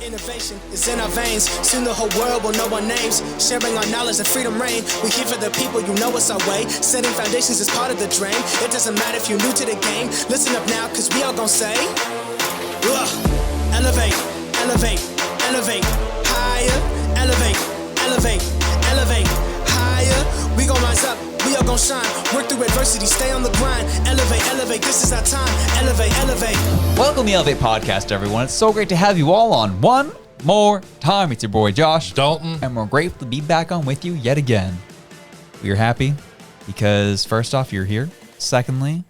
Innovation is in our veins. Soon the whole world will know our names. Sharing our knowledge and freedom reign. We here for the people, you know it's our way. Setting foundations is part of the dream. It doesn't matter if you're new to the game. Listen up now, cause we all gon' say, elevate, elevate, elevate, higher, elevate, elevate, elevate, higher. We gon' rise up, we all gon' shine. Work through adversity, stay on the grind. Elevate, elevate, this is our time. Elevate, elevate. Welcome to the Elevate Podcast, everyone. It's so great to have you all on one more time. It's your boy Josh Dalton, and we're grateful to be back on with you yet again. We are happy because first off, you're here. Secondly,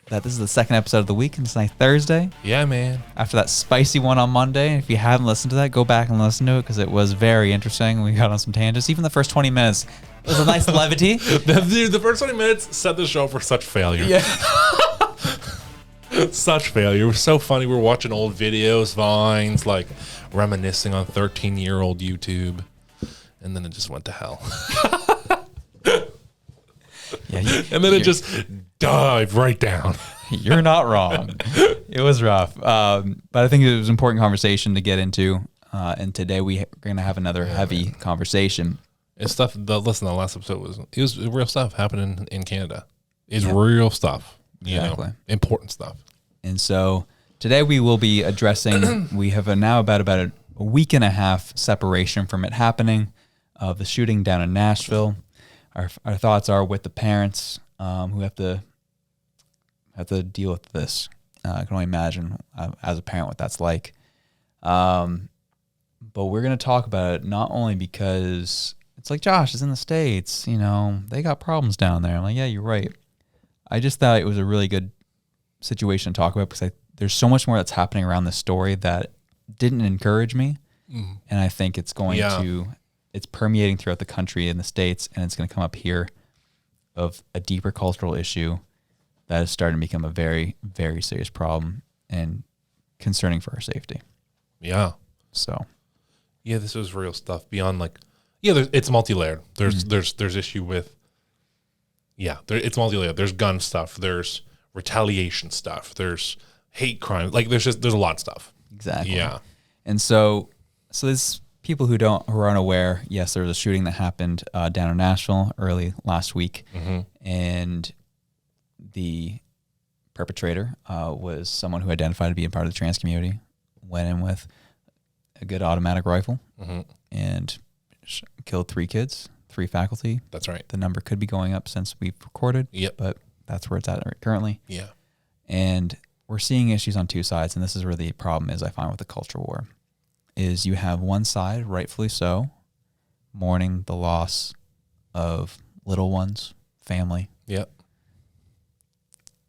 that this is the second episode of the week and it's like Thursday. Yeah, man. After that spicy one on Monday, if you haven't listened to that, go back and listen to it because it was very interesting. We got on some tangents. Even the first 20 minutes, it was a nice levity. Dude, the first 20 minutes set the show for such failure. Yeah. Such failure. It was so funny. We were watching old videos, vines, like reminiscing on 13-year-old YouTube. And then it just went to hell. Yeah, and then it just dived right down. You're not wrong. It was rough. But I think it was an important conversation to get into. And today we're going to have another heavy conversation. It's stuff. Listen, the last episode was real stuff happening in Canada. It's real stuff. Exactly. Important stuff. And so today we will be addressing, we have now about a week and a half separation from it happening, of the shooting down in Nashville. Our thoughts are with the parents who have to deal with this. I can only imagine as a parent what that's like. But we're going to talk about it not only because it's like, Josh is in the States, you know, they got problems down there. I'm like, yeah, you're right. I just thought it was a really good situation to talk about because there's so much more that's happening around this story that didn't encourage me. Mm. And I think it's going to, it's permeating throughout the country in the States, and it's going to come up here of a deeper cultural issue that is starting to become a very, very serious problem and concerning for our safety. Yeah. So. Yeah, this was real stuff beyond like, it's multi-layered. There's issue with, it's multi-layered. There's gun stuff. There's retaliation stuff. There's hate crime. Like there's a lot of stuff. Exactly. Yeah. And so there's people who are unaware. Yes, there was a shooting that happened down in Nashville early last week, and the perpetrator was someone who identified to be a part of the trans community. Went in with a good automatic rifle and killed 3 kids, 3 faculty. That's right. The number could be going up since we've recorded. Yep. But that's where it's at currently. Yeah. And we're seeing issues on 2 sides, and this is where the problem is, I find, with the culture war, is you have one side, rightfully so, mourning the loss of little ones, family. Yep.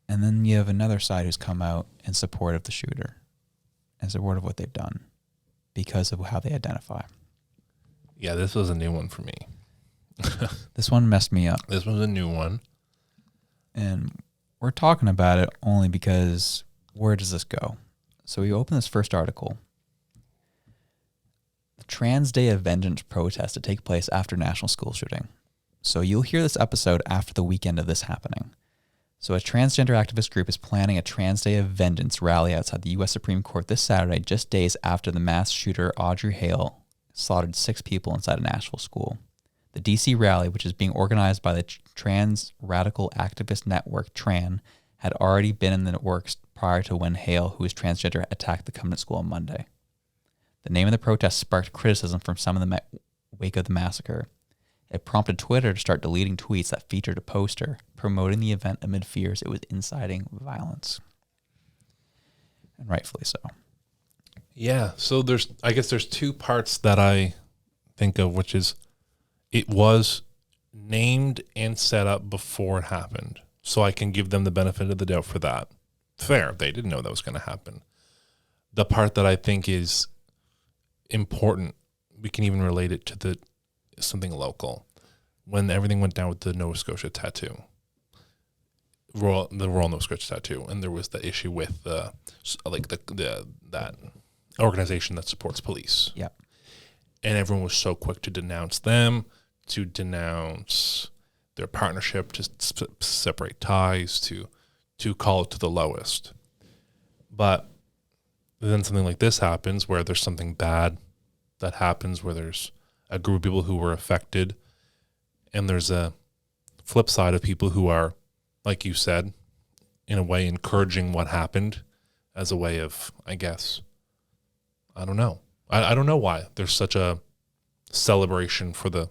And then you have another side who's come out in support of the shooter, in support of what they've done, because of how they identify. Yeah, this was a new one for me. This one messed me up. This was a new one. And we're talking about it only because where does this go? So we open this first article. The Trans Day of Vengeance protest to take place after national school shooting. So you'll hear this episode after the weekend of this happening. So a transgender activist group is planning a Trans Day of Vengeance rally outside the U.S. Supreme Court this Saturday, just days after the mass shooter Audrey Hale slaughtered 6 people inside a Nashville school. The D.C. rally, which is being organized by the Trans Radical Activist Network, TRAN, had already been in the works prior to when Hale, who is transgender, attacked the Covenant School on Monday. The name of the protest sparked criticism from some in the wake of the massacre. It prompted Twitter to start deleting tweets that featured a poster promoting the event amid fears it was inciting violence. And rightfully so. Yeah, so I guess there's 2 parts that I think of, which is it was named and set up before it happened. So I can give them the benefit of the doubt for that. Fair, they didn't know that was going to happen. The part that I think is important, we can even relate it to something local. When everything went down with the Nova Scotia tattoo, the Royal Nova Scotia tattoo, and there was the issue with that organization that supports police. Yep. And everyone was so quick to denounce them, to denounce their partnership, to separate ties, to call it to the lowest. But then something like this happens where there's something bad that happens, where there's a group of people who were affected, and there's a flip side of people who are, like you said, in a way encouraging what happened as a way of, I guess, I don't know. I don't know why there's such a celebration for the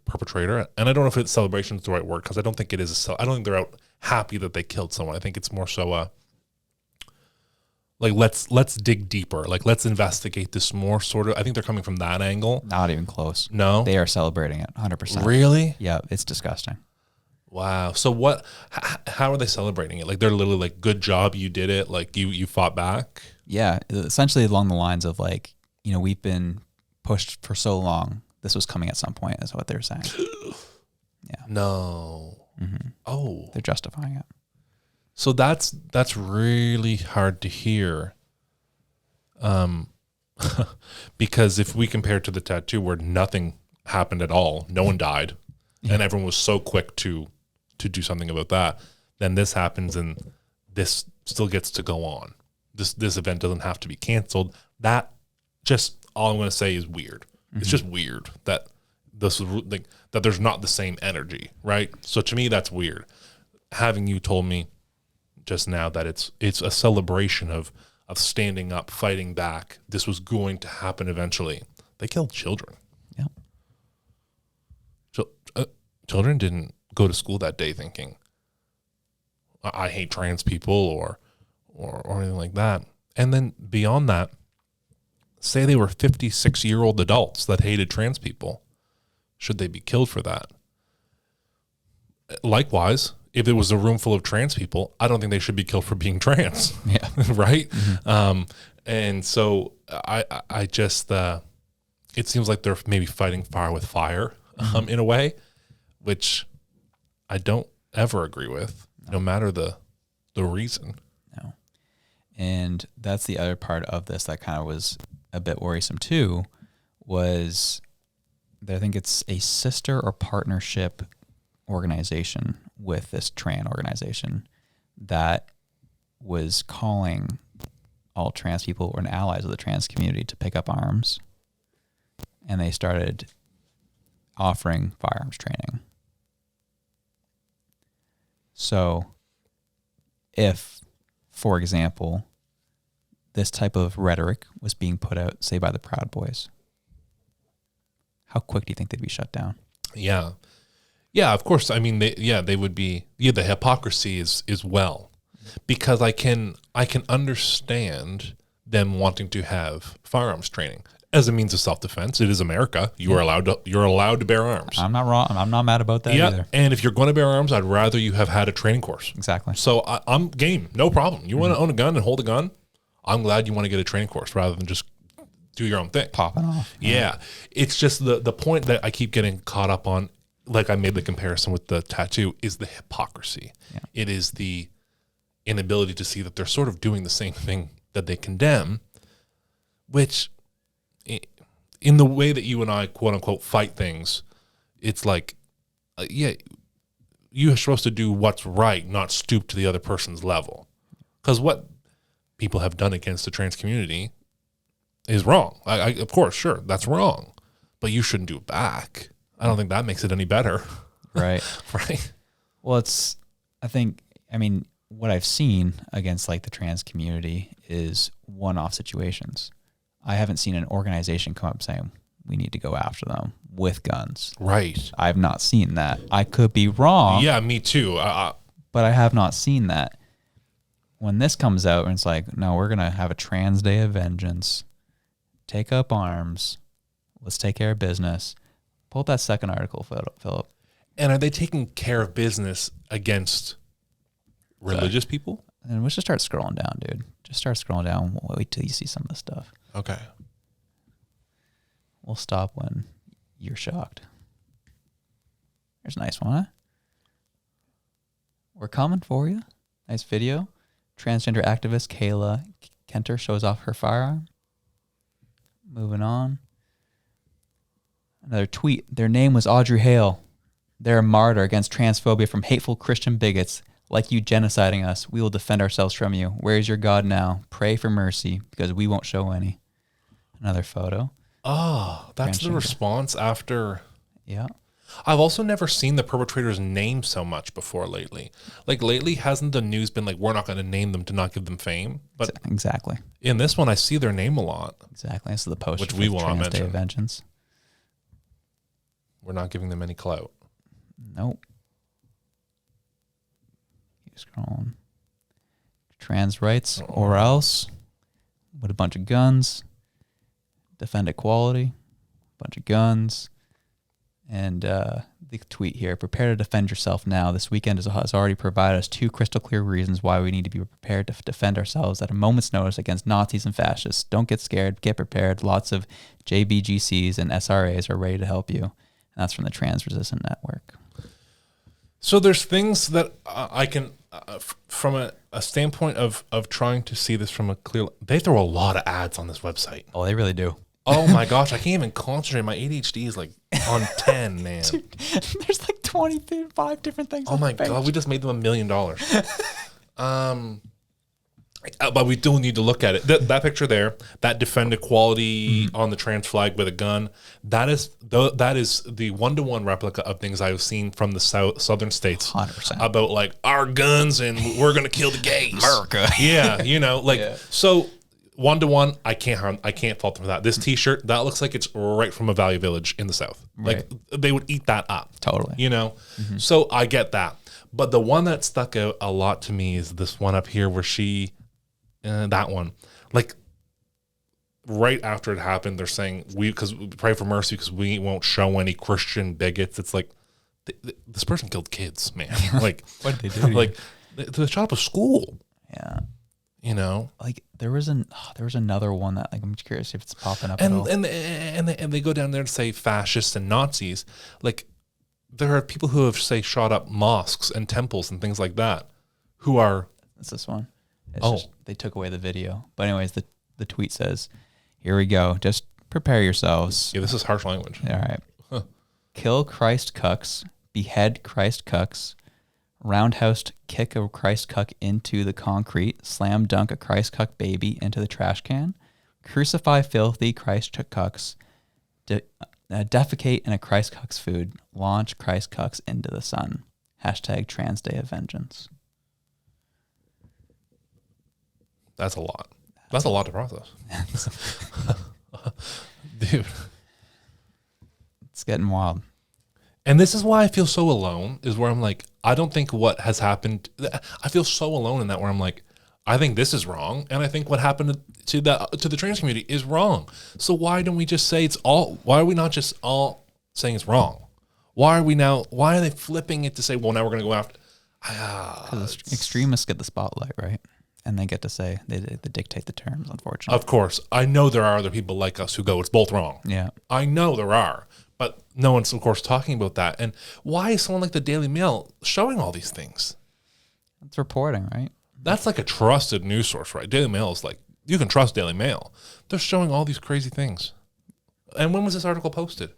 perpetrator, and I don't know if it's celebration is the right word, because I don't think it is. I don't think they're out happy that they killed someone. I think it's more so like let's dig deeper. Like, let's investigate this more, sort of. I think they're coming from that angle. Not even close. No, They are celebrating it 100%. really. Yeah, it's disgusting. Wow. So what? How are they celebrating it? Like, they're literally like, "Good job, you did it. Like, you fought back." Yeah, essentially along the lines of like, we've been pushed for so long. This was coming at some point, is what they're saying. Yeah. No. Mm-hmm. Oh. They're justifying it. So that's really hard to hear. Because if we compare it to the tattoo where nothing happened at all, no one died, and everyone was so quick to do something about that, then this happens and this still gets to go on. This event doesn't have to be canceled. That, just all I'm going to say is weird. Mm-hmm. It's just weird that that there's not the same energy, right? So to me, that's weird. Having you told me just now that it's a celebration of standing up, fighting back. This was going to happen eventually. They killed children. Yeah. So children didn't go to school that day thinking, I hate trans people or anything like that. And then beyond that, say they were 56-year-old adults that hated trans people. Should they be killed for that? Likewise, if it was a room full of trans people, I don't think they should be killed for being trans. Yeah. Right? Mm-hmm. And so I just, it seems like they're maybe fighting fire with fire, in a way, which I don't ever agree with, no matter the reason. No. And that's the other part of this that kind of was a bit worrisome too, was that I think it's a sister or partnership organization with this trans organization that was calling all trans people and allies of the trans community to pick up arms. And they started offering firearms training. So if, for example, this type of rhetoric was being put out, say, by the Proud Boys, how quick do you think they'd be shut down? Yeah. Yeah, of course. I mean, they would be, the hypocrisy is well, because I can understand them wanting to have firearms training as a means of self-defense. It is America. You're allowed to bear arms. I'm not wrong. I'm not mad about that either. And if you're going to bear arms, I'd rather you have had a training course. Exactly. So I'm game. No problem. You want to own a gun and hold a gun? I'm glad you want to get a training course rather than just do your own thing. Popping off. Yeah. It's just the point that I keep getting caught up on, like I made the comparison with the tattoo, is the hypocrisy. Yeah. It It is the inability to see that they're sort of doing the same thing that they condemn, which in the way that you and I, quote unquote, fight things, it's like, you're supposed to do what's right, not stoop to the other person's level. Because what people have done against the trans community is wrong. I of course, sure, that's wrong, but you shouldn't do it back. I don't think that makes it any better. Right. Right. Well, I mean, what I've seen against like the trans community is one-off situations. I haven't seen an organization come up saying we need to go after them with guns. Right. I've not seen that. I could be wrong. Yeah, me too. But I have not seen that. When this comes out and it's like, no, we're going to have a trans day of vengeance, take up arms, let's take care of business. Pull up that second article, Philip. And are they taking care of business against religious people? And let's just start scrolling down, dude. Just start scrolling down. We'll wait till you see some of this stuff. Okay. We'll stop when you're shocked. There's a nice one, huh? We're coming for you. Nice video. Transgender activist Kayla Kenter shows off her firearm. Moving on. Another tweet. Their name was Audrey Hale. They're a martyr against transphobia from hateful Christian bigots. Like you genociding us, we will defend ourselves from you. Where is your God now? Pray for mercy, because we won't show any. Another photo. Oh, that's the Transgender. response after. Yeah. I've also never seen the perpetrator's name so much before lately. Like lately, hasn't the news been like, we're not going to name them to not give them fame? But Exactly. in this one, I see their name a lot. Exactly. This is the poster Which we for will not Trans Day mention. of Vengeance. We're not giving them any clout. Nope. Keep scrolling. Trans rights or else with a bunch of guns. Defend equality. Bunch of guns. And the tweet here, prepare to defend yourself now. This weekend has already provided us 2 crystal clear reasons why we need to be prepared to defend ourselves at a moment's notice against Nazis and fascists. Don't get scared. Get prepared. Lots of JBGCs and SRAs are ready to help you. And that's from the Trans Resistant Network. So there's things that I can, from a standpoint of trying to see this from a clear, they throw a lot of ads on this website. Oh, they really do. Oh my gosh, I can't even concentrate. My ADHD is like on 10, man. Dude, there's like 25 different things. Oh my God, we just made them $1 million. But we do need to look at it. That picture there, that defend equality on the trans flag with a gun, that is the 1-to-1 replica of things I've seen from the southern states 100%. about like our guns and we're gonna kill the gays. America. Yeah, Yeah. So 1-to-1, I can't fault them for that. This T-shirt, that looks like it's right from a Value Village in the South. Like they would eat that up. Totally. So I get that. But the one that stuck out a lot to me is this one up here where she, that one, like right after it happened, they're saying we pray for mercy because we won't show any Christian bigots. It's like this person killed kids, man. Like What did they do? like they shot up a school. Yeah. Like there was another one that like I'm curious if it's popping up at all. and they go down there to say fascists and Nazis. Like there are people who have say shot up mosques and temples and things like that, who are It's this one. It's just, they took away the video. But anyways, the tweet says, "Here we go. Just prepare yourselves." this is harsh language. All right. Kill Christ cucks, behead Christ cucks, roundhouse kick a Christ cuck into the concrete, slam dunk a Christ cuck baby into the trash can, crucify filthy Christ cucks, defecate in a Christ cuck's food, launch Christ cucks into the sun. Hashtag Trans Day of Vengeance. That's a lot. That's a lot to process. Dude. It's getting wild. And this is why I feel so alone, is where I'm like, I don't think what has happened, I feel so alone in that, where I'm like, I think this is wrong, and I think what happened to the trans community is wrong. So why don't we just say why are we not just all saying it's wrong? Why are they flipping it to say, well, now we're going to go after? Because extremists get the spotlight, right? And they get to say, they dictate the terms, unfortunately. Of course, I know there are other people like us who go, it's both wrong. Yeah. I know there are, but no one's, of course, talking about that. And why is someone like the Daily Mail showing all these things? It's reporting, right? That's like a trusted news source, right? Daily Mail is like, you can trust Daily Mail. They're showing all these crazy things. And when was this article posted?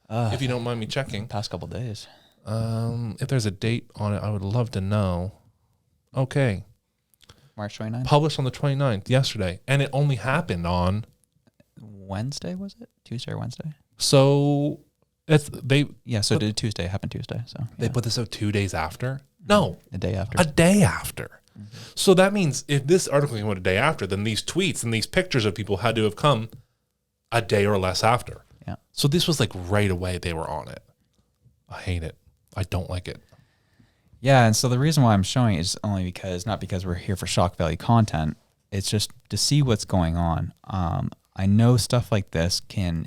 If you don't mind me checking. Past couple days. If there's a date on it, I would love to know. Okay. March 29th? Published on the 29th, yesterday. And it only happened on... Wednesday, was it? Tuesday or Wednesday? So, Yeah, so did Tuesday. It happened Tuesday. So they put this out 2 days after? No. the day after. A day after. So that means if this article came out a day after, then these tweets and these pictures of people had to have come a day or less after. Yeah. So this was like right away they were on it. I hate it. I don't like it. Yeah, and so the reason why I'm showing it is only because, not because we're here for shock value content, it's just to see what's going on. I know stuff like this can,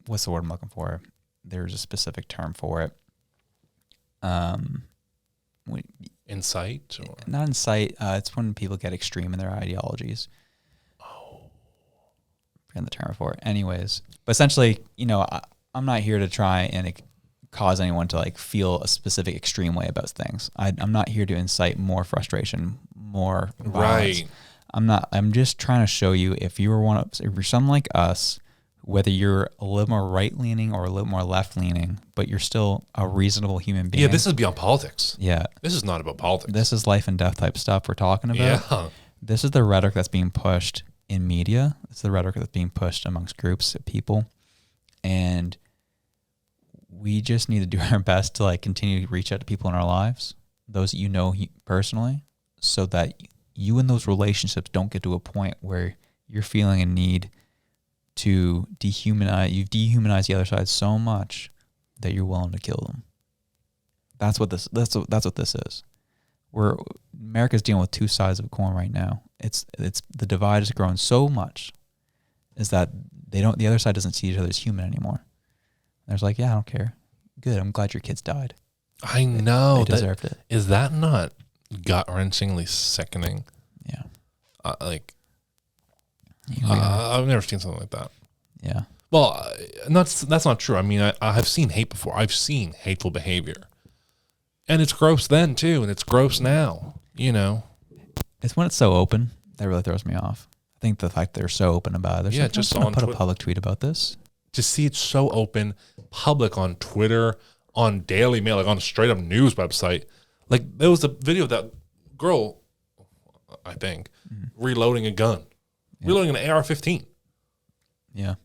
what's the word I'm looking for? There's a specific term for it. Insight? Or? Not incite. It's when people get extreme in their ideologies. Oh. I forget the term for it. Anyways, but essentially, I'm not here to try and cause anyone to like feel a specific extreme way about things. I'm not here to incite more frustration, more violence. Right. I'm just trying to show you if you're someone like us whether you're a little more right leaning or a little more left leaning, but you're still a reasonable human being. Yeah, this is beyond politics. Yeah. This is not about politics. This is life and death type stuff we're talking about. Yeah. This is the rhetoric that's being pushed in media. It's the rhetoric that's being pushed amongst groups of people. And we just need to do our best to like continue to reach out to people in our lives, those that you know personally, so that you in those relationships don't get to a point where you're feeling a need to dehumanize. You've dehumanized the other side so much that you're willing to kill them. That's what this is. America's dealing with two sides of a coin right now. It's the divide has grown so much is that the other side doesn't see each other as human anymore. There's like, yeah, I don't care. Good. I'm glad your kids died. I know. They deserved it. Is that not gut-wrenchingly sickening? Yeah. I've never seen something like that. Yeah. Well, that's not true. I mean, I have seen hate before. I've seen hateful behavior. And it's gross then, too, and it's gross now, you know. It's when it's so open that really throws me off. I think the fact they're so open about it. Yeah, like, just I'm on put a public tweet about this. To see it so open, public on Twitter, on Daily Mail, like on a straight-up news website. Like, there was a video of that girl, I think, reloading a gun. Yeah. Reloading an AR-15. Yeah.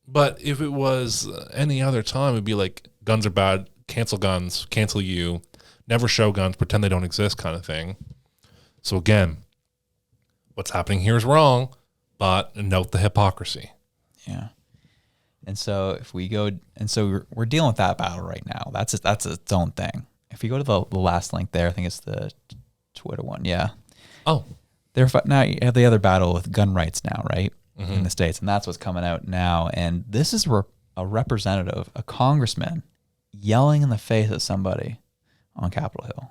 But if it was any other time, it'd be like, guns are bad, cancel guns, cancel you, never show guns, pretend they don't exist kind of thing. So again, what's happening here is wrong, but note the hypocrisy. Yeah. And so if we go, and so we're dealing with that battle right now. That's its own thing. If you go to the last link there, I think it's the Twitter one. Yeah. Oh. Now you have the other battle with gun rights now, right? Mm-hmm. In the States. And that's what's coming out now. And this is a representative, a congressman, yelling in the face at somebody on Capitol Hill.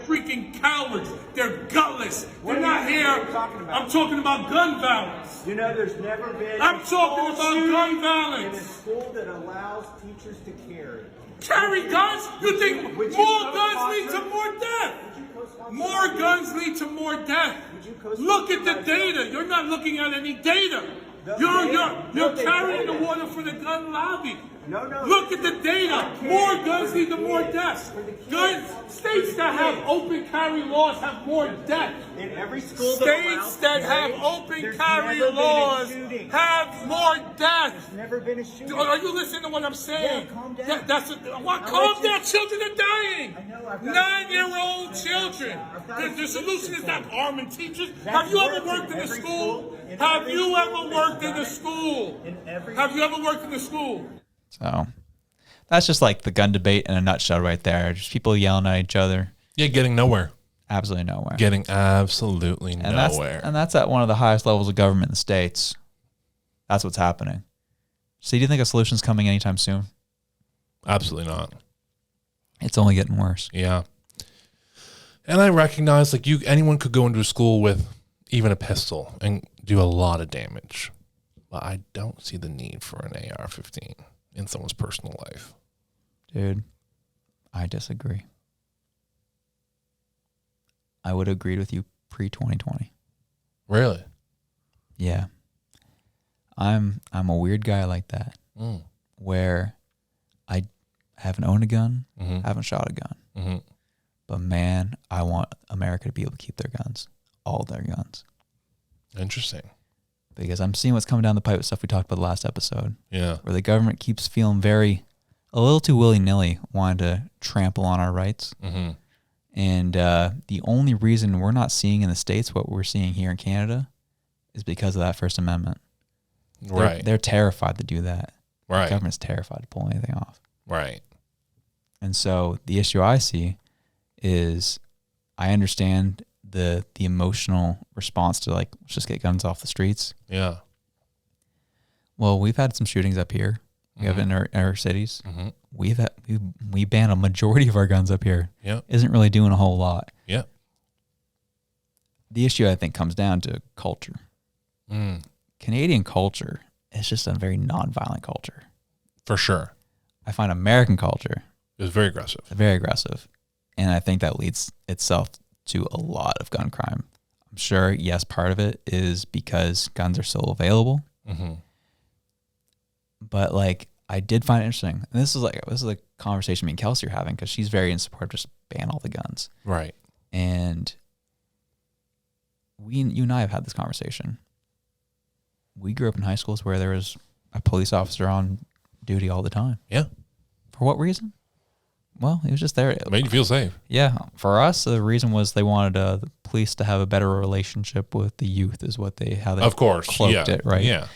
Freaking cowards. They're gutless. They're not here. I'm talking about gun violence. You know, there's never been I'm talking about gun violence. in a school that allows teachers to carry. Carry guns? You think more guns lead to more death? More guns lead to more death. Look at the data. You're not looking at any data. You're carrying the water for the gun lobby. No. Look at the data. More guns lead to more deaths. States that have open carry laws have more deaths. In every school States that have open carry laws have more deaths. There's never been a shooting. Are you listening to what I'm saying? Yeah, calm down. Calm down. Children are dying. I know, I've got 9-year-old children. The solution is not arming teachers. Have you ever worked in a school? Have you ever worked in a school? Have you ever worked in a school? So that's just like the gun debate in a nutshell right there. Just people yelling at each other. Yeah, getting nowhere. Absolutely nowhere. Getting absolutely nowhere. That's at one of the highest levels of government in the States. That's what's happening. So do you think a solution's coming anytime soon? Absolutely not. It's only getting worse. Yeah. And I recognize like anyone could go into a school with even a pistol and do a lot of damage. But I don't see the need for an AR-15 in someone's personal life. Dude, I disagree. I would have agreed with you pre-2020. Really? Yeah. I'm a weird guy like that. Where I haven't owned a gun, haven't shot a gun. But man, I want America to be able to keep their guns. All their guns. Interesting. Because I'm seeing what's coming down the pipe with stuff we talked about the last episode. Yeah. Where the government keeps feeling a little too willy-nilly, wanting to trample on our rights. Mm-hmm. And the only reason we're not seeing in the States what we're seeing here in Canada is because of that First Amendment. Right. They're terrified to do that. Right. The government's terrified to pull anything off. Right. And so the issue I see is I understand the emotional response to like, let's just get guns off the streets. Yeah. Well, we've had some shootings up here. We have in our cities. We ban a majority of our guns up here. Yeah. Isn't really doing a whole lot. Yeah. The issue I think comes down to culture. Canadian culture is just a very nonviolent culture. For sure. I find American culture is very aggressive. Very aggressive. And I think that leads itself to a lot of gun crime. I'm sure, yes, part of it is because guns are still available. But like, I did find it interesting. And this is a conversation me and Kelsey are having, because she's very in support of just ban all the guns. Right. And you and I have had this conversation. We grew up in high schools where there was a police officer on duty all the time. Yeah. For what reason? Well, he was just there. It made you feel safe. Yeah. For us, the reason was they wanted the police to have a better relationship with the youth, is how they Of course. cloaked it, right? Yeah.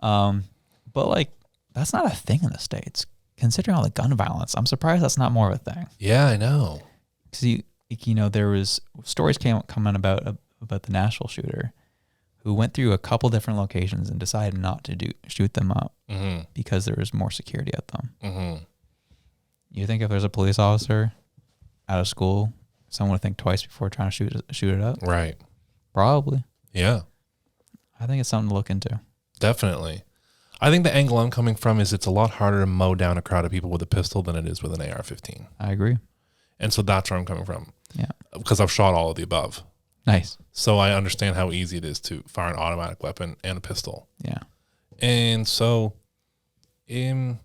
But like, that's not a thing in the States. Considering all the gun violence, I'm surprised that's not more of a thing. Yeah, I know. Because there was stories coming about the Nashville shooter, who went through a couple different locations and decided not to shoot them up because there was more security at them. You think if there's a police officer out of school, someone would think twice before trying to shoot it up? Right. Probably. Yeah, I think it's something to look into. definitely. I think the angle I'm coming from is it's a lot harder to mow down a crowd of people with a pistol than it is with an AR-15. I agree. And so that's where I'm coming from. Yeah. Because I've shot all of the above. Nice. So I understand how easy it is to fire an automatic weapon and a pistol. Yeah. And so, in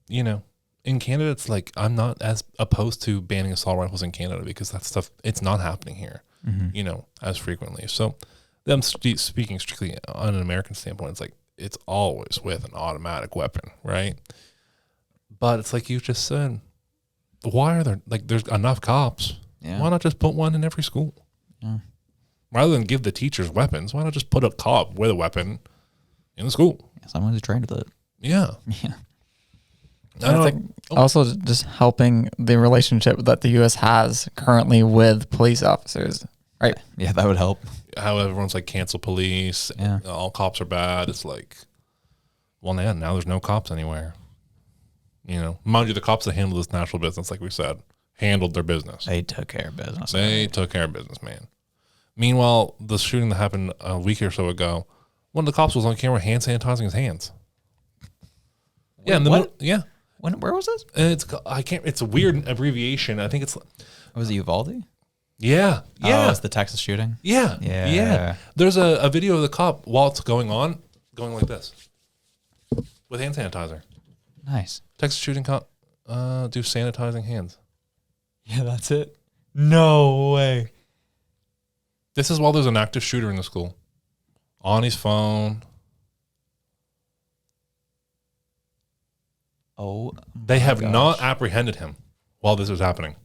Canada, it's like I'm not as opposed to banning assault rifles in Canada because that stuff, it's not happening here, as frequently. So them speaking strictly on an American standpoint, it's like it's always with an automatic weapon, right? But it's like you just said, why are there, like, there's enough cops. Yeah. Why not just put one in every school? Yeah. Rather than give the teachers weapons, why not just put a cop with a weapon in the school? Someone who's trained with it. Yeah. Yeah. I think also just helping the relationship that the U.S. has currently with police officers, right? Yeah, that would help. How everyone's like cancel police, Yeah. all cops are bad. It's like, well, now there's no cops anywhere. Mind you, the cops that handled this national business, like we said, handled their business. They took care of business. They took care of business, man. Meanwhile, the shooting that happened a week or so ago, one of the cops was on camera hand sanitizing his hands. Yeah, in the what? yeah. Where was this? And it's a weird abbreviation. I think it's Was it Uvalde? yeah. Oh, it's the Texas shooting. Yeah. Yeah. Yeah. There's a video of the cop while it's going on, going like this with hand sanitizer. Nice. Texas shooting cop do sanitizing hands. Yeah, that's it. No way. This is while there's an active shooter in the school on his phone. Oh, They have gosh. not apprehended him while this was happening.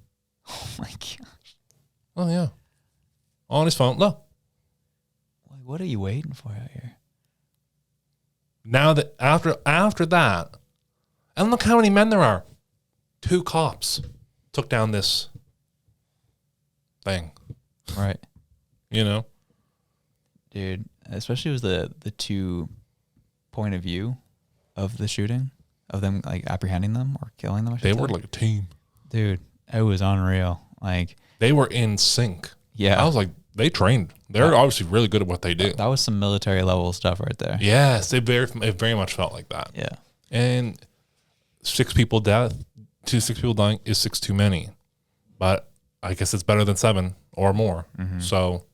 Oh my gosh. Oh yeah, on his phone. No. Like, what are you waiting for out here? Now that after that, and look how many men there are. 2 cops took down this thing. Right. Dude, especially with the two point of view of the shooting, of them like apprehending them or killing them. I should They say. were like a team. Dude, it was unreal. Like, They were in sync. yeah, I was like, they trained. They're obviously really good at what they do. that was some military level stuff right there. Yes, it very much felt like that. Yeah. And 6 people dead, 6 people dying is 6 too many. But I guess it's better than 7 or more. So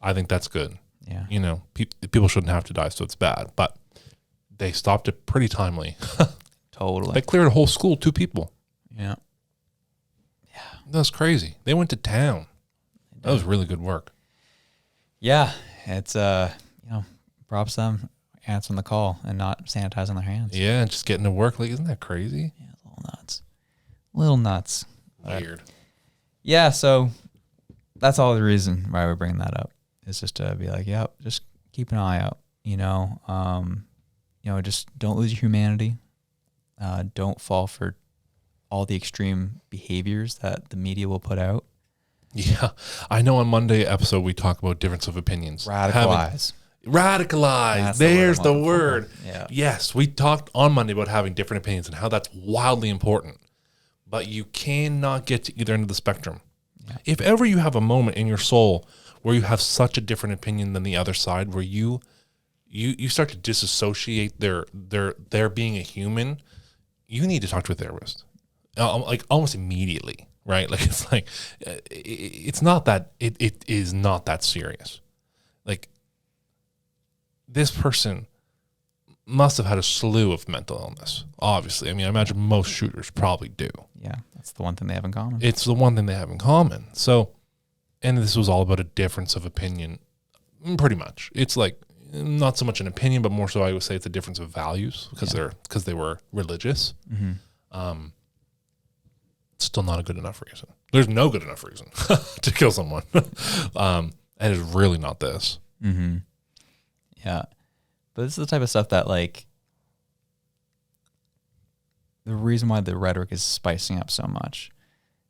I think that's good. Yeah. People shouldn't have to die, so it's bad. But they stopped it pretty timely. Totally. They cleared a whole school, 2 people. Yeah. That's crazy. They went to town. That was really good work. Yeah. It's props them answering the call and not sanitizing their hands. Yeah, just getting to work. Like, isn't that crazy? Yeah, it's a little nuts. Little nuts. Weird. Yeah, so that's all the reason why we're bringing that up. Is just to be like, yeah, just keep an eye out. Just don't lose your humanity. Don't fall for all the extreme behaviors that the media will put out. Yeah. I know on Monday episode we talk about difference of opinions. Radicalize. Radicalize. That's the word There's I'm the looking for. word. Yeah. Yes, we talked on Monday about having different opinions and how that's wildly important. But you cannot get to either end of the spectrum. Yeah. If ever you have a moment in your soul where you have such a different opinion than the other side, where you start to disassociate their being a human, you need to talk to a therapist, like almost immediately, right? Like it's not that it is not that serious. Like this person must have had a slew of mental illness. Obviously, I mean, I imagine most shooters probably do. Yeah, that's the one thing they have in common. It's the one thing they have in common. So, and this was all about a difference of opinion, pretty much. It's like not so much an opinion, but more so I would say it's a difference of values because they were religious. Still not a good enough reason. There's no good enough reason to kill someone, and it's really not this. Yeah. But this is the type of stuff that, like, the reason why the rhetoric is spicing up so much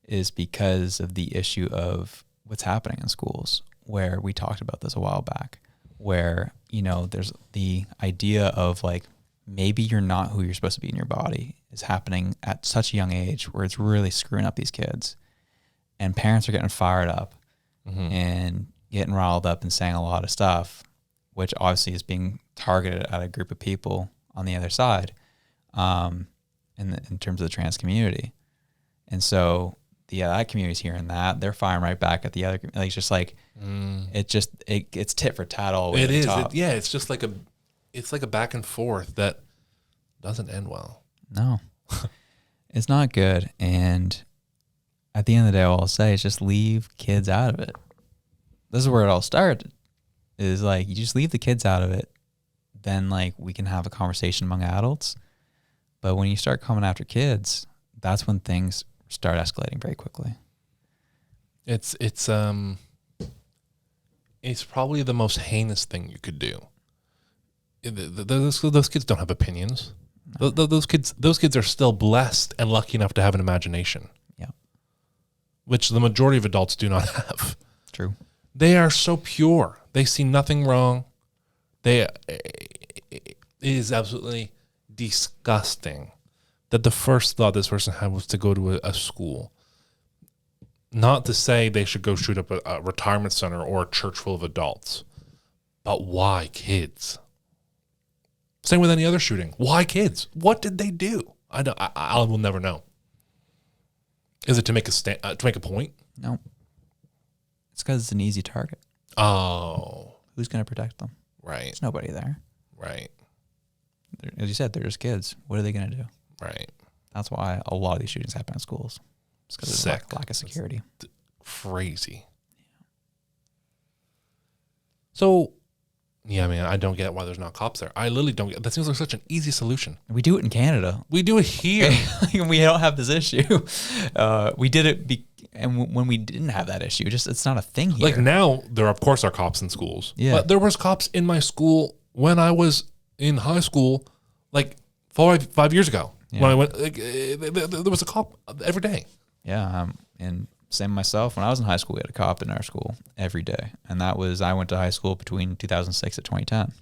is because of the issue of what's happening in schools, where we talked about this a while back, where, you know, there's the idea of, like, maybe you're not who you're supposed to be in your body is happening at such a young age where it's really screwing up these kids. And parents are getting fired up and getting riled up and saying a lot of stuff, which obviously is being targeted at a group of people on the other side, in terms of the trans community. And so that community's hearing that, they're firing right back at the other. Like, it's just like, it's tit for tat all the way to the top. It's just like it's like a back and forth that doesn't end well. No, it's not good. And at the end of the day, all I'll say is just leave kids out of it. This is where it all started. Is like, you just leave the kids out of it, then like we can have a conversation among adults. But when you start coming after kids, that's when things start escalating very quickly. It's probably the most heinous thing you could do. Those kids don't have opinions. No. Those kids are still blessed and lucky enough to have an imagination. Yeah, which the majority of adults do not have. True. They are so pure. They see nothing wrong. It is absolutely disgusting that the first thought this person had was to go to a school. Not to say they should go shoot up a retirement center or a church full of adults, but why kids? Same with any other shooting. Why kids? What did they do? I will never know. Is it to make a point? No. It's because it's an easy target. Oh. Who's going to protect them? Right. There's nobody there. Right. As you said, they're just kids. What are they going to do? Right. That's why a lot of these shootings happen in schools. It's because of lack of security. Crazy. So, yeah, I mean, I don't get why there's not cops there. I literally don't get. That seems like such an easy solution. We do it in Canada. We do it here. We don't have this issue. We did it, and when we didn't have that issue, it's not a thing here. Like now, there of course are cops in schools. Yeah. But there was cops in my school when I was in high school, like 5 years ago. Yeah. When I went, there was a cop every day. Yeah, and same myself. When I was in high school, we had a cop in our school every day, and I went to high school between 2006 and 2010.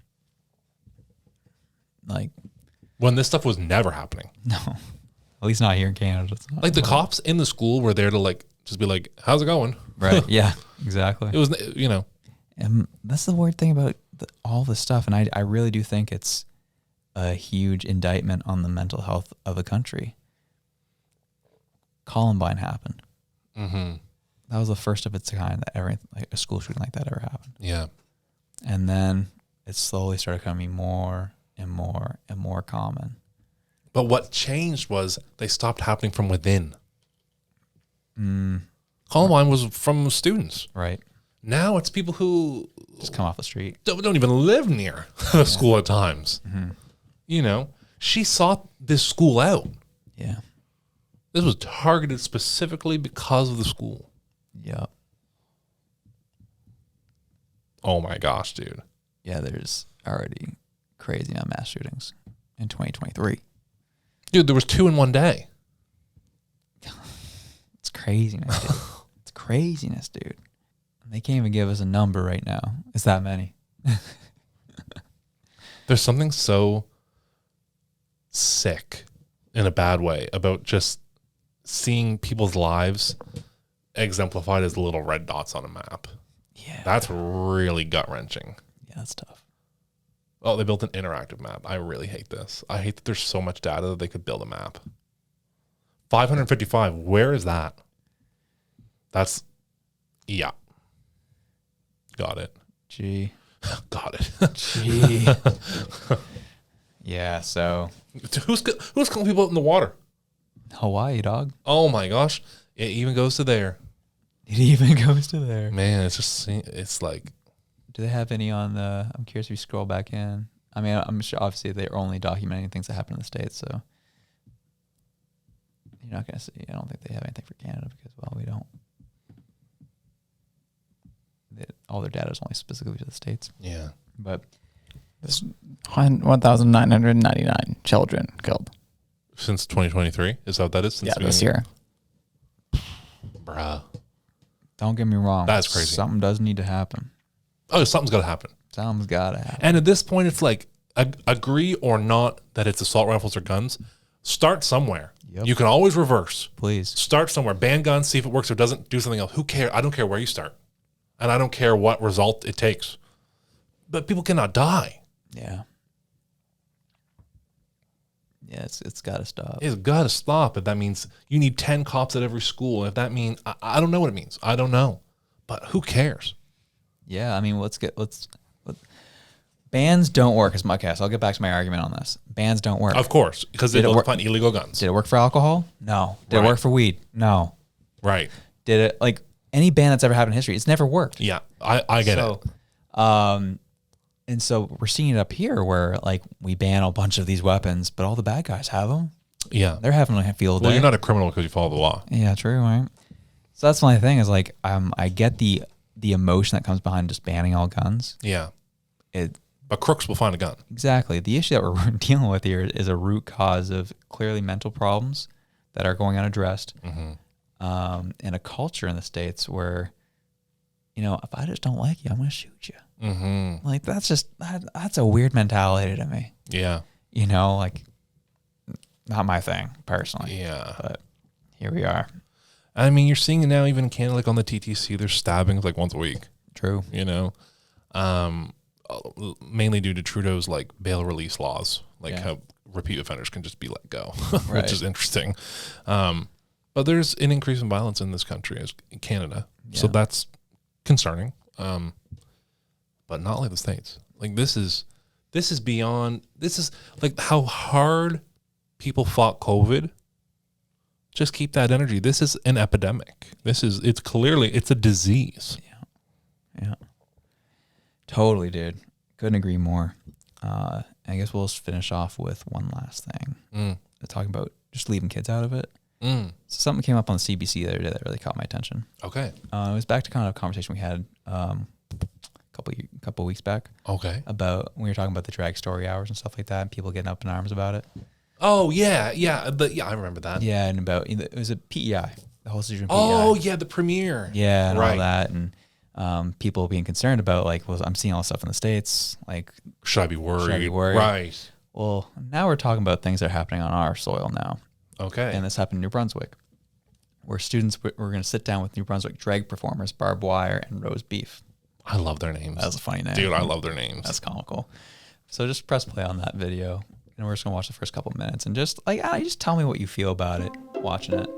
Like, when this stuff was never happening. No, at least not here in Canada. It's not. Like the cops in the school were there to like just be like, "How's it going?" Right? Yeah, exactly. It was, you know, and that's the weird thing about all this stuff, and I really do think it's a huge indictment on the mental health of the country. Columbine happened. Mm-hmm. That was the first of its kind that like a school shooting like that ever happened. Yeah. And then it slowly started becoming more and more and more common. But what changed was they stopped happening from within. Columbine was from students. Right. Now it's people who Just come off the street. don't even live near the school at times. Mm-hmm. You know, she sought this school out. Yeah. This was targeted specifically because of the school. Yeah. Oh my gosh, dude. Yeah, there's already crazy on mass shootings in 2023. Dude, there was 2 in one day. It's craziness, dude. It's craziness, dude. They can't even give us a number right now. It's that many. There's something so sick in a bad way about just seeing people's lives exemplified as little red dots on a map. Yeah. That's really gut-wrenching. Yeah, that's tough. Oh, they built an interactive map. I really hate this. I hate that there's so much data that they could build a map. 555, where is that? That's, yeah. Got it. Gee. Got it. Gee. Yeah, so Who's calling people out in the water? Hawaii, dog. Oh my gosh. It even goes to there. It even goes to there. Man, it's like, Do they have any on the? I'm curious if you scroll back in. I mean, I'm sure obviously they're only documenting things that happen in the States, so you're not gonna see. I don't think they have anything for Canada because, well, we don't. All their data is only specifically to the States. yeah. But 1,999 children killed. Since 2023? Is that what that is? Since This year. Bruh. don't get me wrong. That's crazy. Something does need to happen. Oh, something's got to happen. Something's got to happen. And at this point, it's like, agree or not that it's assault rifles or guns. Start somewhere. Yep. You can always reverse. Please. Start somewhere. Ban guns, see if it works or doesn't. Do something else. Who cares? I don't care where you start. And I don't care what result it takes. But people cannot die. Yeah. Yeah, it's got to stop. It's got to stop. If that means you need 10 cops at every school. If that means, I don't know what it means. I don't know. But who cares? Yeah, I mean, bans don't work as much. Okay, so I'll get back to my argument on this. Bans don't work. Of course, because Did it they'll work- find illegal guns. Did it work for alcohol? No. Did Right. it work for weed? No. Right. Did it, like, any ban that's ever happened in history, it's never worked. Yeah, I get it. And so we're seeing it up here where, like, we ban a bunch of these weapons, but all the bad guys have them. Yeah. They're having a field day. Well, you're not a criminal because you follow the law. Yeah, true, right? So that's my thing is, like, I get the emotion that comes behind just banning all guns. Yeah. It But crooks will find a gun. Exactly. The issue that we're dealing with here is a root cause of clearly mental problems that are going unaddressed, and a culture in the States where, you know, if I just don't like you, I'm going to shoot you. Mm-hmm. Like, that's a weird mentality to me. Yeah. You know, like, not my thing personally. Yeah. But here we are. I mean, you're seeing it now even in Canada, like on the TTC, there's stabbings like once a week, True. you know, mainly due to Trudeau's like bail release laws, like Yeah. how repeat offenders can just be let go, Right. which is interesting. But there's an increase in violence in this country, as in Canada. So Yeah. that's concerning. But not like the States. Like this is like how hard people fought COVID. Just keep that energy. This is an epidemic. It's clearly a disease. Yeah. Totally, dude. Couldn't agree more. I guess we'll just finish off with one last thing. Talking about just leaving kids out of it. So something came up on the CBC the other day that really caught my attention. Okay. It was back to kind of a conversation we had a couple weeks back Okay. about we were talking about the drag story hours and stuff like that, and people getting up in arms about it. Oh yeah, yeah. I remember that. Yeah, and about it was a PEI, the whole situation. Oh PEI. yeah, the premiere. Yeah, and all Right. that, and people being concerned about like, well, I'm seeing all this stuff in the States. Like, Should I be worried? Should I be worried? Right. well, now we're talking about things that are happening on our soil now. Okay. And this happened in New Brunswick, where students were going to sit down with New Brunswick drag performers Barbed Wire and Rose Beef. I love their names. That was a funny name. Dude, I love their names. That's comical. So just press play on that video, and we're just going to watch the first couple of minutes, and just like, just tell me what you feel about it watching it.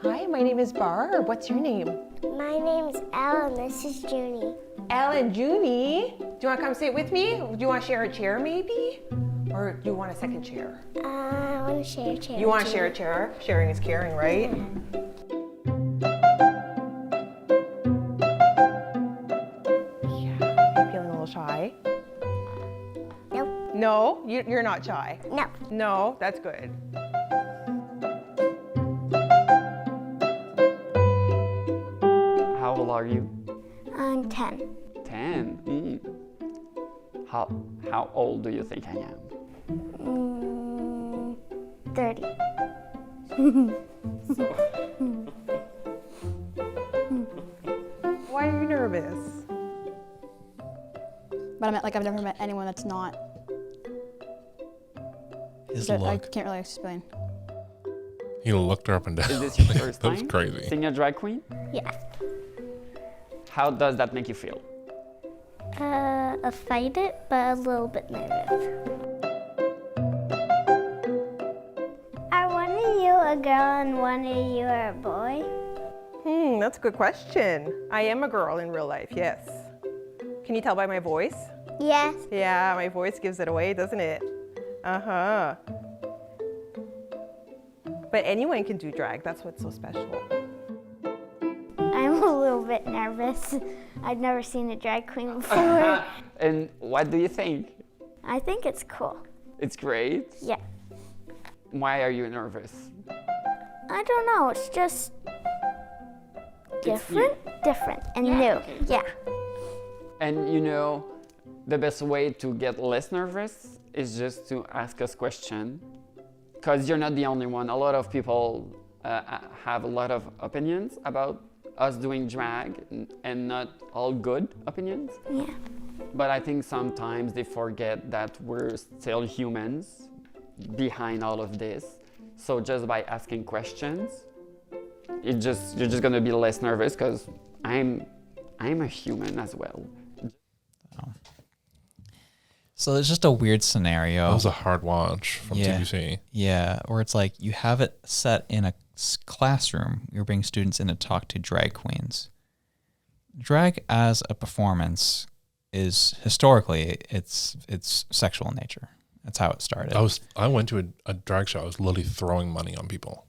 Hi, my name is Barb. What's your name? My name's Elle and this is Junie. Elle and Junie. Do you want to come sit with me? Do you want to share a chair maybe? Or do you want a second chair? I want to share a chair. You want to too. share a chair? Sharing is caring, right? Yeah. Are you feeling a little shy? Nope. No, you're not shy. No. No, that's good. How old are you? 10. 10. How old do you think I am? 30. Why are you nervous? But I meant, like, I've never met anyone that's not. His That I look. can't really explain. He looked her up and down. Is this your first That time was crazy. seeing a drag queen? Yes. How does that make you feel? Excited, but a little bit nervous. Are one of you a girl and one of you are a boy? That's a good question. I am a girl in real life, yes. Can you tell by my voice? Yes. Yeah, my voice gives it away, doesn't it? Uh-huh. But anyone can do drag. That's what's so special. I'm a little bit nervous. I've never seen a drag queen before. And what do you think? I think it's cool. It's great. Yeah. Why are you nervous? I don't know. It's just different, and new. Yeah. And you know, the best way to get less nervous is just to ask us questions, because you're not the only one. A lot of people have a lot of opinions about us doing drag, and not all good opinions. Yeah. But I think sometimes they forget that we're still humans behind all of this. So just by asking questions, you're just gonna be less nervous, because I'm a human as well. So it's just a weird scenario. That was a hard watch from TBC. Yeah, where it's like you have it set in a classroom. You're bringing students in to talk to drag queens. Drag as a performance is historically it's sexual in nature. That's how it started. I went to a drag show. I was literally throwing money on people.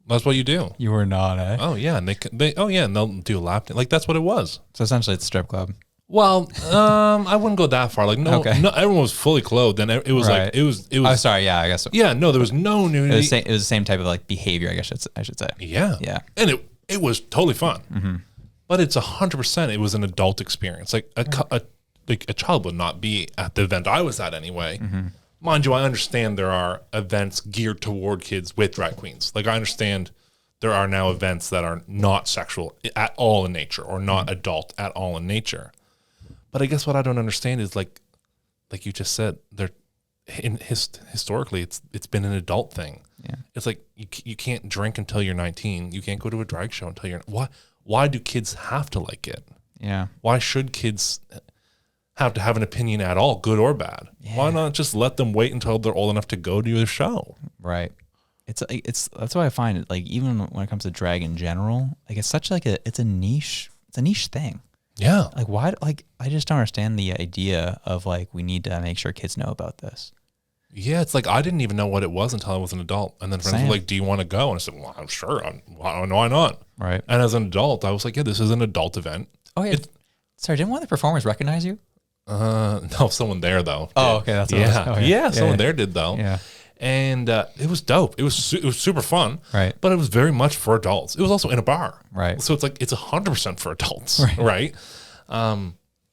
That's what you do. You were not, eh? Oh yeah, and and they'll do a lap dance. Like that's what it was. So essentially, it's a strip club. Well, I wouldn't go that far. Like no, Okay. no, everyone was fully clothed, and it was Right. like it was. Oh, sorry. Yeah, I guess. Yeah, no, there was no nudity. It was the same type of like behavior, I guess I should say. Yeah, Yeah. and it was totally fun. But it's 100%. It was an adult experience. Like a child would not be at the event I was at anyway. Mind you, I understand there are events geared toward kids with drag queens. Like I understand there are now events that are not sexual at all in nature, or not adult at all in nature. But I guess what I don't understand is like you just said, historically it's been an adult thing. Yeah. It's like you can't drink until you're 19. You can't go to a drag show until you're. Why do kids have to like it? Yeah. Why should kids have to have an opinion at all, good or bad? Yeah. Why not just let them wait until they're old enough to go to the show? Right. It's that's why I find it, like, even when it comes to drag in general, like it's such like it's a niche thing. Yeah. Like why, like I just don't understand the idea of like we need to make sure kids know about this. Yeah, it's like I didn't even know what it was until I was an adult. And then friends Same. were like, do you want to go? And I said, well, I'm sure. Why not? Right. And as an adult, I was like, yeah, this is an adult event. Oh yeah. Sorry, didn't one of the performers recognize you? No, someone there though. Oh, did. okay, that's what it was. yeah, Oh, yeah, someone there did though. Yeah. And it was dope. It was super fun. Right. But it was very much for adults. It was also in a bar. Right. So it's like it's 100% for adults. Right.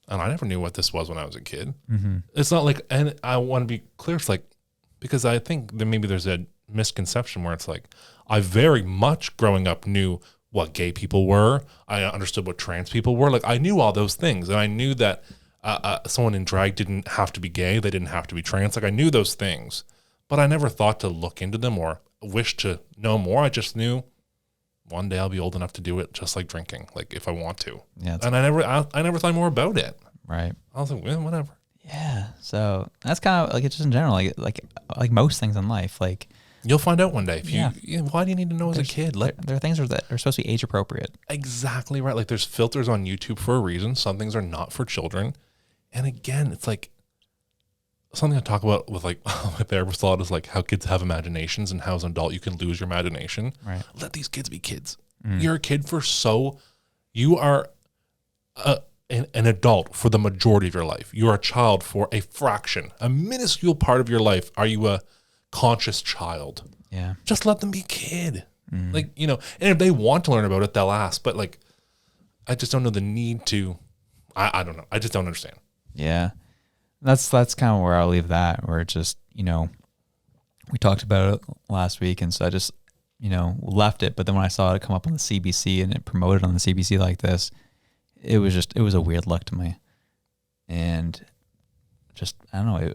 And I never knew what this was when I was a kid. It's not like, and I want to be clear. It's like, because I think that maybe there's a misconception where it's like, I very much growing up knew what gay people were. I understood what trans people were. Like I knew all those things, and I knew that someone in drag didn't have to be gay. They didn't have to be trans. Like I knew those things, but I never thought to look into them or wish to know more. I just knew one day I'll be old enough to do it, just like drinking, like if I want to. Yeah. And I never thought more about it. Right. I was like, well, whatever. Yeah. So that's kind of like, it's just in general, like most things in life, like You'll find out one day. If Yeah. why do you need to know as a kid? there are things that are supposed to be age appropriate. Exactly right. Like there's filters on YouTube for a reason. Some things are not for children. And again, it's like something I talk about with like my therapist a lot is like how kids have imaginations and how as an adult you can lose your imagination. Right. Let these kids be kids. You're a kid you are an adult for the majority of your life. You're a child for a fraction, a minuscule part of your life. Are you a conscious child? Yeah. Just let them be a kid. Like, and if they want to learn about it, they'll ask. But like, I just don't know the need to, I don't know. I just don't understand. Yeah. That's kind of where I'll leave that, where it just, we talked about it last week. And so I just, left it. But then when I saw it come up on the CBC and it promoted on the CBC like this, it was a weird look to me. And just, I don't know.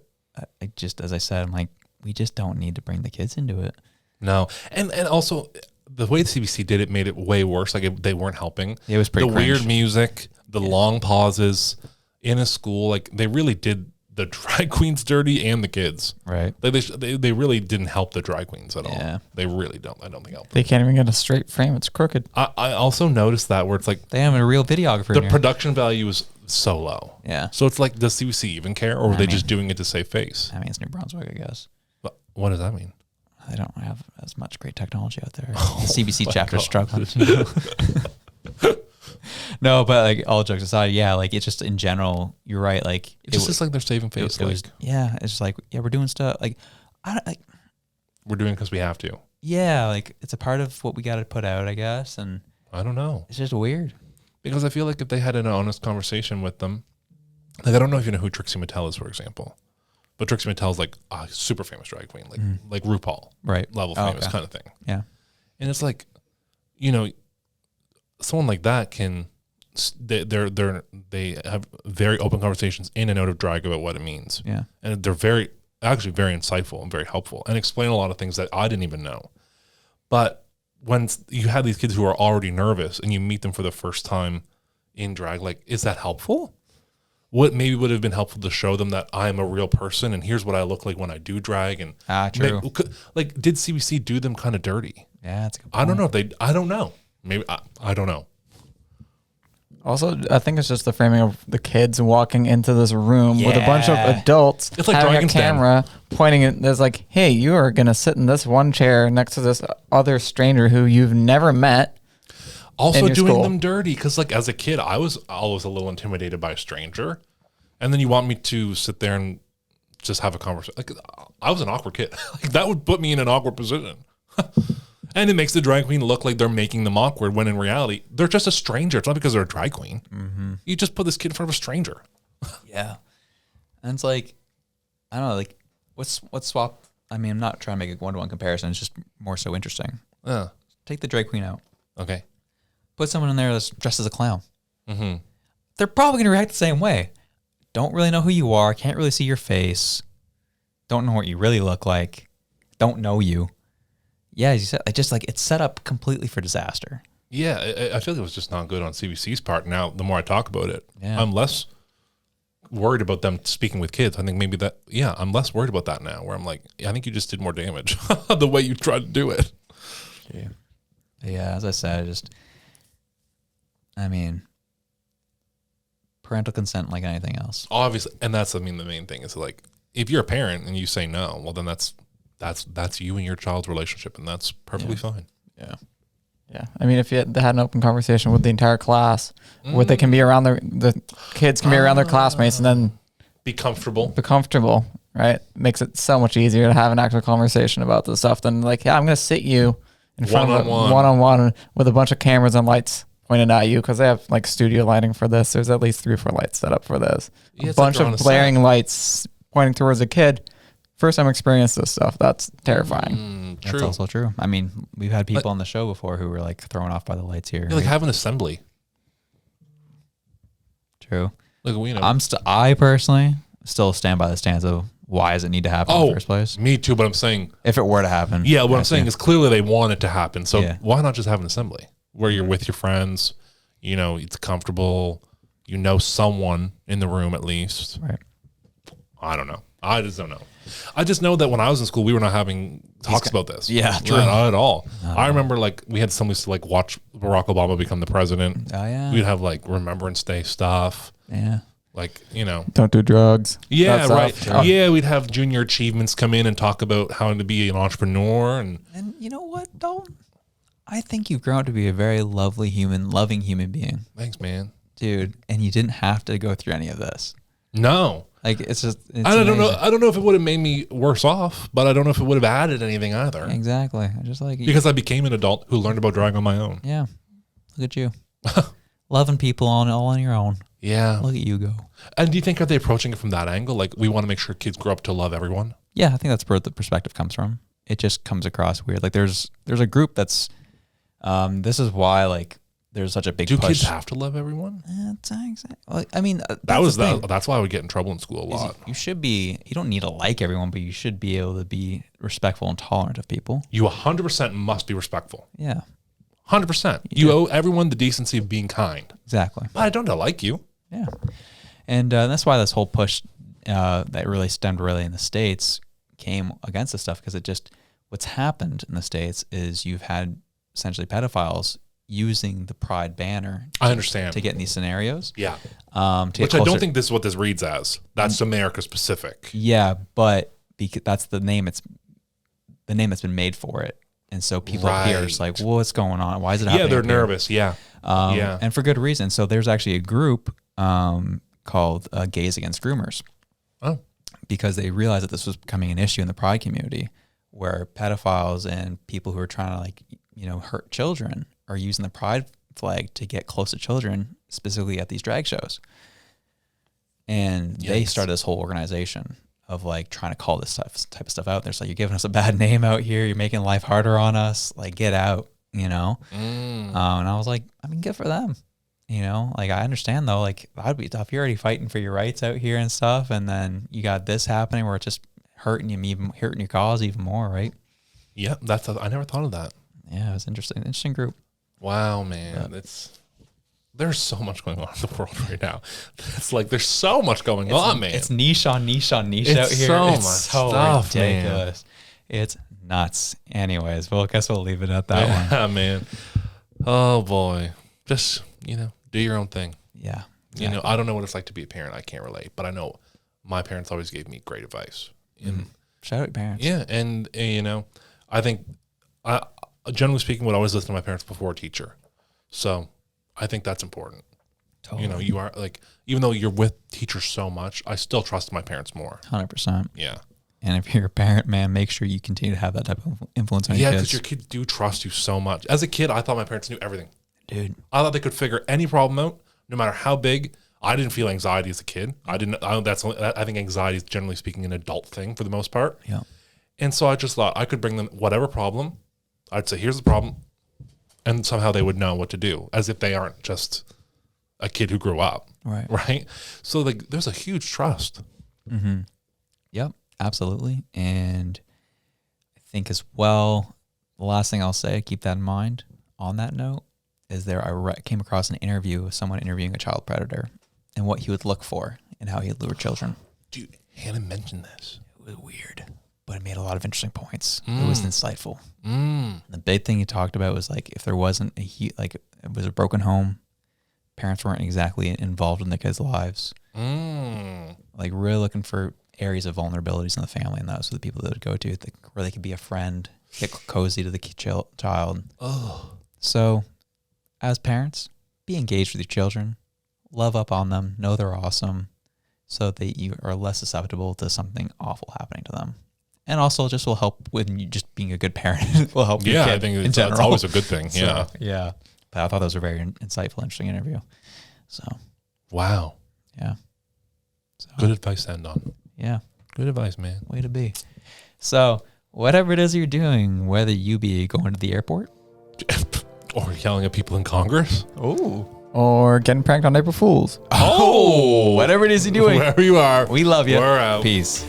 I just, as I said, I'm like, we just don't need to bring the kids into it. No. And also the way the CBC did it made it way worse. Like they weren't helping. It was pretty The cringe. weird music, the long pauses in a school. Like they really did the drag queens dirty and the kids. Right. Like they really didn't help the drag queens at Yeah. all. They really don't. I don't think helped. They can't even get a straight frame. It's crooked. I also noticed that where it's like They have a real videographer. the in here. production value is so low. Yeah. So it's like, does CBC even care, or are they mean- just doing it to save face? I mean, it's New Brunswick, I guess. But what does that mean? They don't have as much great technology out there. The CBC chapter's God. struggling. No, but like all jokes aside, yeah, like it's just in general, you're right. Like It just looks like they're saving face. it was, yeah, it's just like, yeah, we're doing stuff like, I don't like, we're doing because we have to. yeah, like it's a part of what we got to put out, I guess, and I don't know. it's just weird. Because I feel like if they had an honest conversation with them, like I don't know if you know who Trixie Mattel is, for example, but Trixie Mattel is like a super famous drag queen, like RuPaul, Right. level Oh, famous okay. kind of thing. Yeah. And it's like, you know, someone like that can they have very open conversations in and out of drag about what it means. Yeah. And they're actually very insightful and very helpful and explain a lot of things that I didn't even know. But when you have these kids who are already nervous and you meet them for the first time in drag, like, is that helpful? What maybe would have been helpful to show them that I'm a real person and here's what I look like when I do drag. And True. like, did CBC do them kind of dirty? Yeah, that's a good I don't point. know if I don't know. Maybe I don't know. Also, I think it's just the framing of the kids walking into this room with a bunch of Yeah. adults It's like having a Dragon's Den. camera pointing at. There's like, hey, you are gonna sit in this one chair next to this other stranger who you've never met. Also in your doing school. them dirty because, like, as a kid, I was always a little intimidated by a stranger, and then you want me to sit there and just have a conversation. Like, I was an awkward kid. Like, that would put me in an awkward position. And it makes the drag queen look like they're making them awkward when in reality they're just a stranger. It's not because they're a drag queen. Mm-hmm. You just put this kid in front of a stranger. Yeah. And it's like, I don't know, like what's swap? I mean, I'm not trying to make a one-to-one comparison. It's just more so interesting. Take the drag queen out. Okay. Put someone in there that's dressed as a clown. Mm-hmm. They're probably going to react the same way. Don't really know who you are. Can't really see your face. Don't know what you really look like. Don't know you. Yeah, as you said, it's set up completely for disaster. Yeah, I feel like it was just not good on CBC's part. Now, the more I talk about it, Yeah. I'm less worried about them speaking with kids. I think maybe I'm less worried about that now, where I'm like, I think you just did more damage the way you tried to do it. Yeah, as I said, I mean, parental consent like anything else. Obviously, and that's, the main thing is, like, if you're a parent and you say no, well, then that's you and your child's relationship, and that's perfectly fine. Yeah. Yeah, I mean, if you had an open conversation with the entire class, where they can be around the kids can be around their classmates, and then Be comfortable. be comfortable, right? Makes it so much easier to have an actual conversation about this stuff than like, yeah, I'm going to sit you in front of one-on-one with a bunch of cameras and lights pointed at you because they have like studio lighting for this. There's at least 3 or 4 lights set up for this. Yeah, A it's like bunch they're on of a blaring set. lights pointing towards a kid. First time experience this stuff. That's terrifying. True. That's also true. I mean, we've had people on the show before who were like thrown off by the lights here. Yeah, like have an assembly. True. Like, you know. I personally still stand by the stance of why does it need to happen in the first place? Me too, but I'm saying, If it were to happen. yeah, what I'm I saying see. is clearly they want it to happen. So Yeah. why not just have an assembly where you're with your friends, you know, it's comfortable, you know someone in the room at least. Right. I don't know. I just don't know. I just know that when I was in school, we were not having talks about this. Yeah, true. Not at all. I remember, like, we had assemblies to, like, watch Barack Obama become the president. Oh, yeah. We'd have, like, Remembrance Day stuff. Yeah. Like, you know. Don't do drugs. Yeah, That right. stuff. Yeah, we'd have junior achievements come in and talk about how to be an entrepreneur. And You know what, Dalton? I think you've grown to be a very loving human being. thanks, man. Dude, and you didn't have to go through any of this. No. Like, it's just, it's I don't know. amazing. I don't know if it would have made me worse off, but I don't know if it would have added anything either. Exactly. I just like, Because I became an adult who learned about drag on my own. yeah, look at you. Loving people all on your own. Yeah. Look at you go. And do you think, are they approaching it from that angle? Like, we want to make sure kids grow up to love everyone? Yeah, I think that's where the perspective comes from. It just comes across weird. Like there's a group that's, this is why like there's such a big Do push. kids have to love everyone? Like, I mean, That's why I would get in trouble in school a lot. You should be. You don't need to like everyone, but you should be able to be respectful and tolerant of people. You 100% must be respectful. Yeah, 100%. You owe everyone the decency of being kind. exactly. But I don't like you. Yeah, and that's why this whole push that really stemmed really in the States came against this stuff, because what's happened in the States is you've had essentially pedophiles using the Pride banner. I understand. To get in these scenarios. Yeah. Which I don't think this is what this reads as. That's America specific. Yeah, but that's the name that's been made for it. And so people here are just like, well, what's going on? Why is it happening? Yeah, they're here? nervous. Yeah. And for good reason. So there's actually a group called Gays Against Groomers. Oh. Because they realized that this was becoming an issue in the Pride community, where pedophiles and people who are trying to hurt children are using the Pride flag to get close to children, specifically at these drag shows. And they started this whole organization of trying to call this type of stuff out. They're like, you're giving us a bad name out here. You're making life harder on us. Get out, And I was like, I mean, good for them. I understand though, that'd be tough. You're already fighting for your rights out here and stuff. And then you got this happening where it's just hurting your cause even more. Right. Yeah. I never thought of that. Yeah. It was interesting group. Wow, man. There's so much going on in the world right now. It's there's so much going on, man. It's niche on niche on niche out here. It's so stuff, ridiculous. Man. It's nuts. Anyways, well, I guess we'll leave it at that one. Yeah, man. Oh boy. Just, do your own thing. Yeah. Exactly. I don't know what it's like to be a parent. I can't relate, but I know my parents always gave me great advice. Shout out your parents. Yeah. And, I think, generally speaking, would always listen to my parents before a teacher. So I think that's important. Totally. You are even though you're with teachers so much, I still trust my parents more. 100%. Yeah. And if you're a parent, man, make sure you continue to have that type of influence on your kids. Yeah, because your kids do trust you so much. As a kid, I thought my parents knew everything. Dude. I thought they could figure any problem out, no matter how big. I didn't feel anxiety as a kid. I think anxiety is, generally speaking, an adult thing for the most part. Yeah. And so I just thought I could bring them whatever problem. I'd say, here's the problem. And somehow they would know what to do, as if they aren't just a kid who grew up. Right. Right. So there's a huge trust. Mm-hmm. Yep, absolutely. And I think as well, the last thing I'll say, keep that in mind on that note, is I came across an interview with someone interviewing a child predator and what he would look for and how he'd lure children. Dude, Hannah mentioned this. It was weird, but it made a lot of interesting points. It was insightful. The big thing he talked about was if there wasn't it was a broken home, parents weren't exactly involved in the kids' lives. Really looking for areas of vulnerabilities in the family, and those are the people that would go to where they could be a friend, get cozy to the child. Oh, so as parents, be engaged with your children, love up on them, know they're awesome, so that you are less susceptible to something awful happening to them. And also just will help with you just being a good parent. Will help your kid I think in general. It's always a good thing. Yeah. Yeah. But I thought that was a very insightful, interesting interview. So. Wow. Yeah. So, good advice to end on. Yeah. Good advice, man. Way to be. So whatever it is you're doing, whether you be going to the airport. Or yelling at people in Congress. Oh. Or getting pranked on April Fools. Oh. Whatever it is you're doing. Wherever you are. We love you. We're out. Peace.